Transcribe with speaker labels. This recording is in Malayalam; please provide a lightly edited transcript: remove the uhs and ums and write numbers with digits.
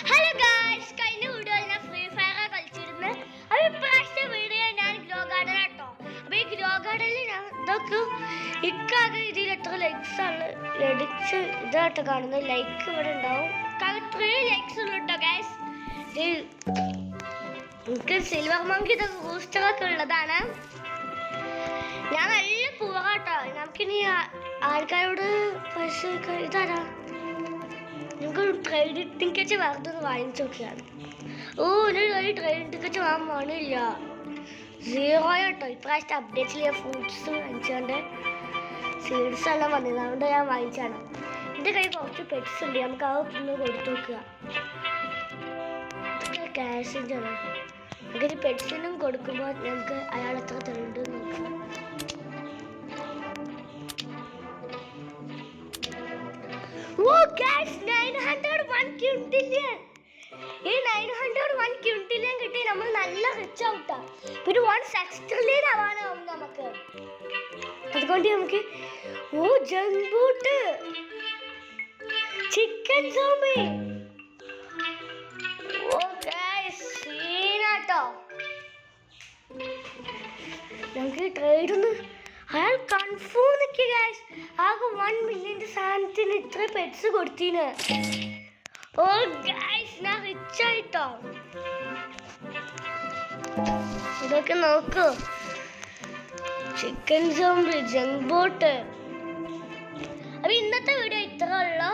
Speaker 1: ഹലോ ഗായ്സ്, കഴിഞ്ഞ വീഡിയോയിൽ ഞാൻ ഫ്രീ ഫയർ കളിച്ചിരുന്നു. അപ്പോൾ ഇപ്രാവശ്യത്തെ വീഡിയോ ഞാൻ ഗ്രോ ഗാർഡൻ കേട്ടോ. അപ്പോൾ ഈ ഗ്രോ ഗാർഡനിൽ ഞാൻ ഇതൊക്കെ ഇക്കാകെ ഇതിൽ എത്ര ലൈക്സ് ആണ് ലഭിച്ച് ഇതായിട്ട് കാണുന്നത്. ലൈക്ക് ഇവിടെ ഉണ്ടാവും. 3 ലൈക്സ് ഉള്ളൂ കേട്ടോ ഗായ്സ്. എനിക്ക് സിൽവർ മങ്കി ഇതൊക്കെ ബൂസ്റ്ററൊക്കെ ഉള്ളതാണ്. ഞാൻ നല്ല പോവാട്ടോ. നമുക്കിനി ആൾക്കാരോട് പൈസ ഇതാരാ നിങ്ങൾക്ക് ട്രെയിൻ ടിക്കറ്റ് വെറുതെ ഒന്ന് വാങ്ങിച്ചു നോക്കിയാണ്. ഒരു ട്രെയിൻ ടിക്കറ്റ് വാങ്ങാൻ പോണില്ല, 0 കേട്ടോ. ഇപ്രാവശ്യത്തെ അപ്ഡേറ്റ്സിൽ ഫ്രൂട്ട്സ് വാങ്ങിച്ചുകൊണ്ട് സീഡ്സ് എല്ലാം വന്നത്, അതുകൊണ്ട് ഞാൻ വാങ്ങിച്ചാണ്. എൻ്റെ കയ്യിൽ കുറച്ച് പെറ്റ്സ് ഉണ്ട്, നമുക്ക് അതൊന്ന് കൊടുത്തു നോക്കുക. ക്യാഷിൻ്റെ ആണ്. നമുക്കിത് പെറ്റ്സിനും കൊടുക്കുമ്പോൾ നമുക്ക് അയാൾ എത്ര തരുന്നുണ്ട് നോക്കാം. Guys, 901 ക്യൂട്ടിലിയൻ. ഈ 901 ക്യൂട്ടിലിയൻ കിട്ടി നമ്മൾ നല്ല റിച്ച് ആവട്ടാ. പിന്നെ 1 ട്രില്യൺ ആവാനാവും നമുക്ക്. അതുകൊണ്ട് നമുക്ക് ജംബൂട്ട്, ചിക്കൻ സോംബി, സീനാട്ടോ. നമുക്ക് ട്രേഡ് ഒന്ന് അയാൾ കൺഫേം നിൽക്കുക ഗൈസ്. ആകെ 1 മില്യൻ്റെ സാധനത്തിന് ഇത്ര പെറ്റ്സ് കൊടുത്തിന്. ഗൈസ്, ഞാൻ റിച്ച് ആയിട്ടോ. ഇതൊക്കെ നോക്കൂ, ചിക്കൻ സോംബി, ജംബോട്ട്. അപ്പൊ ഇന്നത്തെ വീഡിയോ ഇത്ര ഉള്ളൂ.